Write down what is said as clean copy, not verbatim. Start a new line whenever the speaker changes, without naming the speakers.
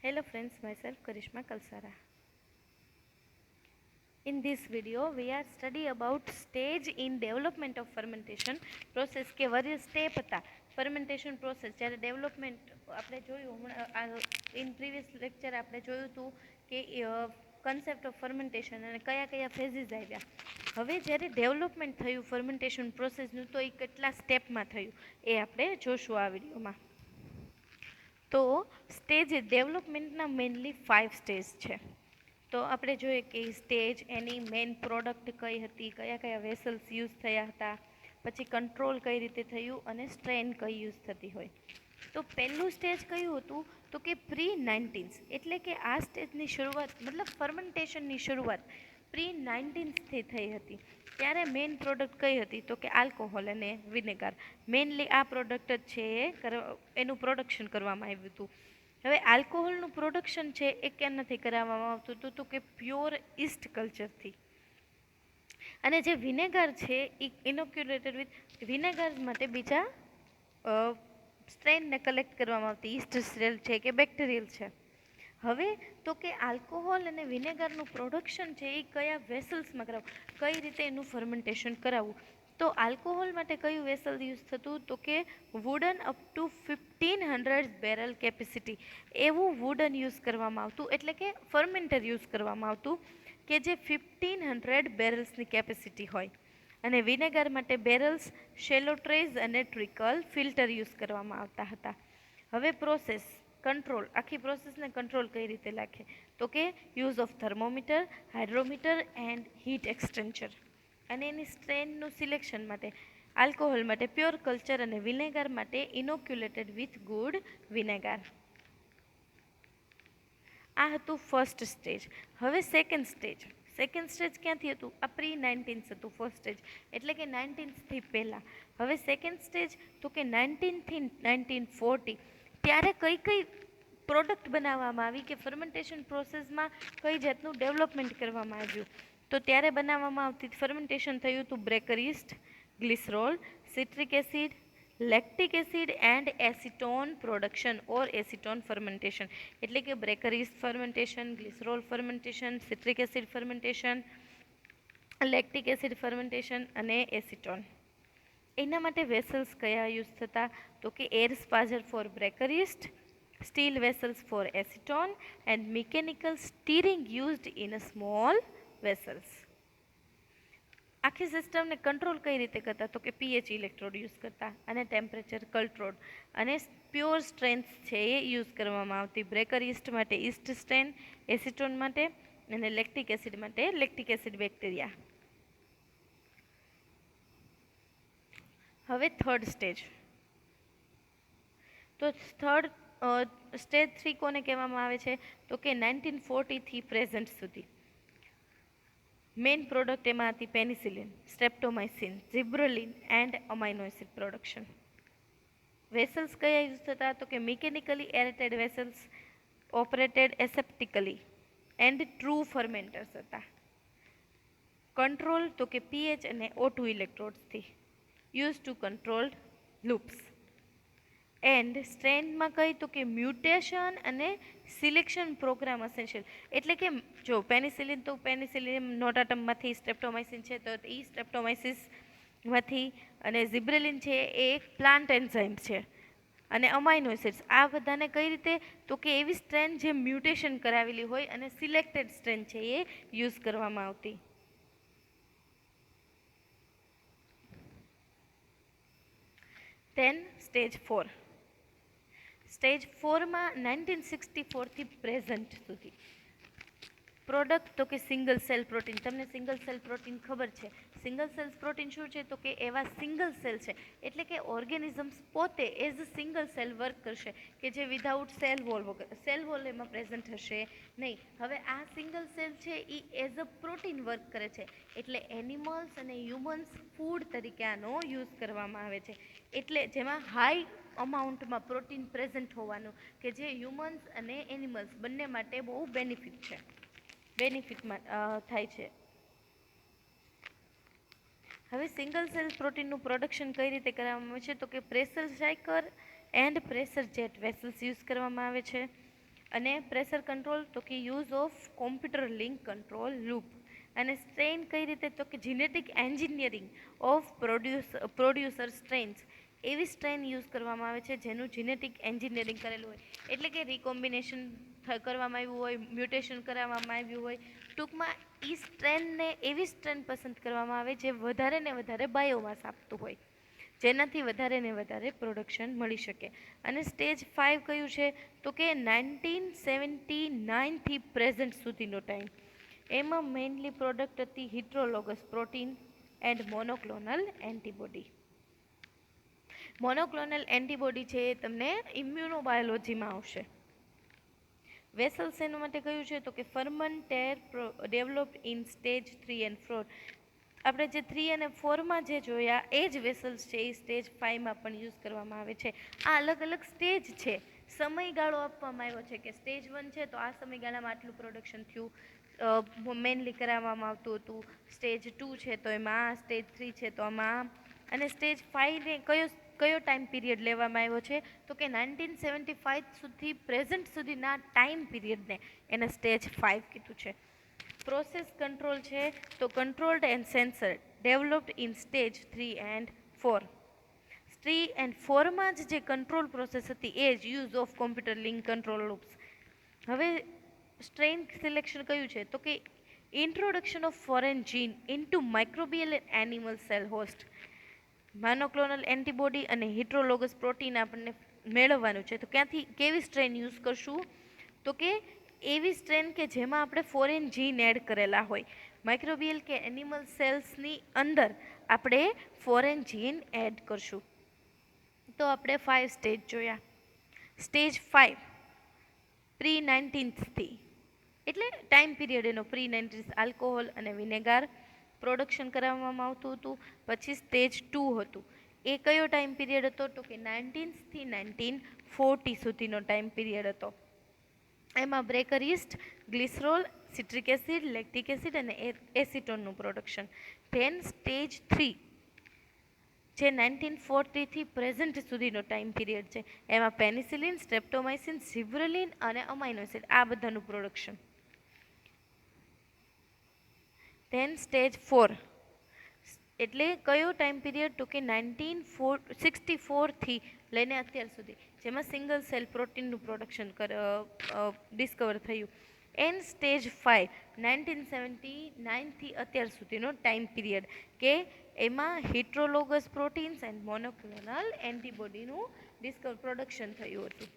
Hello friends, myself Karishma Kalsara. In this video, we are study about stage in development of fermentation process કે various step હતા fermentation process જ્યારે development આપણે જોયું in previous lecture આપણે જોયું હતું કે concept of fermentation અને કયા કયા phases આવ્યા. હવે જ્યારે ડેવલપમેન્ટ થયું ફર્મેન્ટેશન પ્રોસેસનું તો એ કેટલા સ્ટેપમાં થયું એ આપણે જોશું આ વિડીયોમાં. તો સ્ટેજ ડેવલપમેન્ટના મેઇનલી 5 સ્ટેજ છે. તો આપણે જોઈએ કે સ્ટેજ એની મેઇન પ્રોડક્ટ કઈ હતી, કયા કયા વેસલ્સ યુઝ થયા હતા, પછી કંટ્રોલ કઈ રીતે થયું અને સ્ટ્રેન કઈ યુઝ થતી હોય. તો પહેલું સ્ટેજ કયું હતું તો કે પ્રી-19, એટલે કે આ સ્ટેજની શરૂઆત મતલબ ફર્મેન્ટેશનની શરૂઆત પ્રી-19થી થઈ હતી. ત્યારે મેઇન પ્રોડક્ટ કઈ હતી તો કે આલ્કોહોલ અને વિનેગાર. મેઇનલી આ પ્રોડક્ટ જ છે એનું પ્રોડક્શન કરવામાં આવ્યું હતું. હવે આલ્કોહોલનું પ્રોડક્શન છે એ ક્યાંથી કરાવવામાં આવતું હતું તો કે પ્યોર ઈસ્ટ કલ્ચરથી. અને જે વિનેગર છે એ ઇનોક્યુલેટેડ વિથ વિનેગર માટે બીજા સ્ટ્રેનને કલેક્ટ કરવામાં આવતી ઈસ્ટ સેલ છે કે બેક્ટેરિયલ છે. હવે તો કે આલ્કોહોલ અને વિનેગરનું પ્રોડક્શન છે એ કયા વેસલ્સમાં કરાવવું, કઈ રીતે એનું ફર્મેન્ટેશન કરાવવું. તો આલ્કોહોલ માટે કયું વેસલ યુઝ થતું તો કે wooden up to 1500 barrel capacity એવું વુડન યુઝ કરવામાં આવતું, એટલે કે ફર્મેન્ટર યુઝ કરવામાં આવતું કે જે 1500 બેરલ્સની કેપેસિટી હોય. અને વિનેગર માટે બેરલ્સ, શેલો ટ્રેઝ અને ટ્રિકલ ફિલ્ટર યુઝ કરવામાં આવતા હતા. હવે પ્રોસેસ કંટ્રોલ, આખી પ્રોસેસને કંટ્રોલ કઈ રીતે રાખે તો કે use of thermometer, hydrometer and heat exchanger. અને એની સ્ટ્રેનનું સિલેક્શન માટે આલ્કોહોલ માટે પ્યોર કલ્ચર અને વિનેગર માટે ઇનોક્યુલેટેડ વિથ ગુડ વિનેગર. આ હતું ફર્સ્ટ સ્ટેજ. હવે સેકન્ડ સ્ટેજ ક્યાંથી હતું? આ પ્રી-19 હતું ફર્સ્ટ સ્ટેજ, એટલે કે 19થી પહેલાં. હવે સેકન્ડ સ્ટેજ તો કે 19થી 1940 ત્યારે કઈ કઈ પ્રોડક્ટ બનાવવામાં આવી કે ફર્મેન્ટેશન પ્રોસેસમાં કઈ જાતનું ડેવલપમેન્ટ કરવામાં આવ્યું. તો ત્યારે બનાવવામાં આવતી ફર્મેન્ટેશન થયું હતું baker yeast, glycerol, citric acid, lactic acid and acetone production or acetone fermentation. એટલે કે baker yeast fermentation, glycerol fermentation, citric acid fermentation, lactic acid fermentation અને એસિટોન. એના માટે વેસલ્સ કયા યુઝ થતા તો કે air sparger for baker yeast, steel vessels for acetone and mechanical stirring used in a small vessels. આખી સિસ્ટમને control કઈ રીતે કરતા તો કે પીએચ ઇલેક્ટ્રોડ યુઝ કરતા અને ટેમ્પરેચર કંટ્રોલ અને પ્યોર સ્ટ્રેન્થ છે એ યુઝ કરવામાં આવતી. બ્રેકર યીસ્ટ માટે ઈસ્ટ સ્ટ્રેન, એસિટોન માટે અને લેક્ટિક એસિડ માટે લેક્ટિક એસિડ બેક્ટેરિયા. હવે થર્ડ સ્ટેજ. તો થર્ડ સ્ટેજ 3 કોને કહેવામાં આવે છે તો કે 1940થી પ્રેઝન્ટ સુધી. મેઇન પ્રોડક્ટ એમાં હતી penicillin, streptomycin, gibberellin and amino acid production. Vessels કયા યુઝ થતા તો કે mechanically aerated vessels operated aseptically and true fermenters હતા. કંટ્રોલ તો કે પીએચ અને O2 ઇલેક્ટ્રોડ્સથી use to controlled loops. And સ્ટ્રેન્થમાં કઈ તો કે મ્યુટેશન અને સિલેક્શન પ્રોગ્રામ અસેન્શિયલ. એટલે કે જો પેનિસિલિન તો પેનિસિલિન નોટાટમમાંથી, સ્ટ્રેપ્ટોમાઇસિન છે તો એ સ્ટ્રેપ્ટોમાઇસિસમાંથી, અને ઝિબ્રેલિન છે એ એક પ્લાન્ટ એન્ઝાઇમ છે, અને અમાઇનો એસિડ્સ આ બધાને કઈ રીતે તો કે એવી સ્ટ્રેન જે મ્યુટેશન કરાવેલી હોય અને સિલેક્ટેડ સ્ટ્રેન છે એ યુઝ કરવામાં આવતી. દેન સ્ટેજ 4. સ્ટેજ 4માં 1964થી પ્રેઝન્ટ સુધી પ્રોડક્ટ તો કે સિંગલ સેલ પ્રોટીન. તમને સિંગલ સેલ પ્રોટીન ખબર છે? સિંગલ સેલ પ્રોટીન શું છે તો કે એવા સિંગલ સેલ છે, એટલે કે ઓર્ગેનિઝમ્સ પોતે as a single cell work કરશે કે જે વિધાઉટ સેલ વોલ વગર, સેલ વોલ એમાં પ્રેઝન્ટ હશે નહીં. હવે આ સિંગલ સેલ છે એ એઝ અ પ્રોટીન વર્ક કરે છે, એટલે એનિમલ્સ અને હ્યુમન્સ ફૂડ તરીકે આનો યુઝ કરવામાં આવે છે. એટલે જેમાં હાઈ અમાઉન્ટમાં પ્રોટીન પ્રેઝન્ટ હોવાનું કે જે હ્યુમન્સ અને એનિમલ્સ બંને માટે બહુ બેનિફિટમાં થાય છે. હવે સિંગલ સેલ પ્રોટીનનું પ્રોડક્શન કઈ રીતે કરવામાં આવે છે તો કે pressure cycle and pressure jet vessels use કરવામાં આવે છે. અને પ્રેશર કંટ્રોલ તો કે use of computer link control loop. અને સ્ટ્રેન કઈ રીતે તો કે genetic engineering of producer strains. એવી સ્ટ્રેન યુઝ કરવામાં આવે છે જેનું જીનેટિક એન્જિનિયરિંગ કરેલું હોય, એટલે કે રિકોમ્બિનેશન કરવામાં આવ્યું હોય, મ્યુટેશન કરવામાં આવ્યું હોય. ટૂંકમાં એ સ્ટ્રેનને એવી સ્ટ્રેન પસંદ કરવામાં આવે જે વધારે ને વધારે બાયોમાસ આપતું હોય, જેનાથી વધારે ને વધારે પ્રોડક્શન મળી શકે. અને સ્ટેજ 5 કયું છે તો કે 1979થી પ્રેઝન્ટ સુધીનો ટાઈમ. એમાં મેઇનલી પ્રોડક્ટ હતી હિટ્રોલોગસ protein and monoclonal antibody. Monoclonal antibody છે એ તમને ઇમ્યુનોબાયોલોજીમાં આવશે. વેસલ્સ એના માટે કયું છે તો કે ફર્મન્ટેર ડેવલપ્ડ ઇન સ્ટેજ 3 એન્ડ 4. આપણે જે 3 અને 4માં જે જોયા એ જ વેસલ્સ છે એ સ્ટેજ 5માં પણ યુઝ કરવામાં આવે છે. આ અલગ અલગ સ્ટેજ છે, સમયગાળો આપવામાં આવ્યો છે કે સ્ટેજ 1 છે તો આ સમયગાળામાં આટલું પ્રોડક્શન થયું, મેઇનલી કરાવવામાં આવતું હતું. સ્ટેજ 2 છે તો એમાં, સ્ટેજ 3 છે તો આમાં, અને સ્ટેજ 5ને કયો ટાઈમ પીરિયડ લેવામાં આવ્યો છે તો કે 1975 સુધી પ્રેઝન્ટ સુધીના ટાઈમ પીરિયડને એને સ્ટેજ 5 કીધું છે. પ્રોસેસ કંટ્રોલ છે તો controlled and sensor developed in stage 3 and 4. 3 and 4માં જ જે કંટ્રોલ પ્રોસેસ હતી એ જ use of computer link control loops. હવે સ્ટ્રેન સિલેક્શન કયું છે તો કે introduction of foreign gene into microbial animal cell host. Monoclonal antibody અને હિટ્રોલોગસ પ્રોટીન આપણને મેળવવાનું છે, તો ક્યાંથી કેવી સ્ટ્રેન યુઝ કરશું તો કે એવી સ્ટ્રેન કે જેમાં આપણે ફોરેન જીન એડ કરેલા હોય. માઇક્રોબિયલ કે એનિમલ સેલ્સની અંદર આપણે ફોરેન જીન એડ કરશું. તો આપણે 5 સ્ટેજ જોયા. સ્ટેજ 5 પ્રી-19થી, એટલે ટાઈમ પીરિયડ એનો પ્રી-19 આલ્કોહોલ અને વિનેગાર પ્રોડક્શન કરાવવામાં આવતું હતું. પછી સ્ટેજ 2 હતું, એ કયો ટાઈમ પીરિયડ હતો તો કે 19થી 1940 સુધીનો ટાઈમ પીરિયડ હતો. એમાં baker yeast, glycerol, citric acid, lactic acid અને એસિટોનનું પ્રોડક્શન. ધેન સ્ટેજ 3 જે 1940થી પ્રેઝન્ટ સુધીનો ટાઈમ પીરિયડ છે, એમાં પેનિસિલિન, સ્ટ્રેપ્ટોમાઇસિન, સિબ્રેલિન અને અમાઇનો એસિડ આ બધાનું પ્રોડક્શન. ધેન સ્ટેજ 4 એટલે કયો ટાઈમ પીરિયડ તો કે 1964થી લઈને અત્યાર સુધી, જેમાં સિંગલ સેલ પ્રોટીનનું પ્રોડક્શન ડિસ્કવર થયું. એન્ડ સ્ટેજ 5 1979થી અત્યાર સુધીનો ટાઈમ પીરિયડ કે એમાં હિટ્રોલોગસ પ્રોટીન્સ એન્ડ મોનોક્લોનલ એન્ટીબોડીનું પ્રોડક્શન થયું હતું.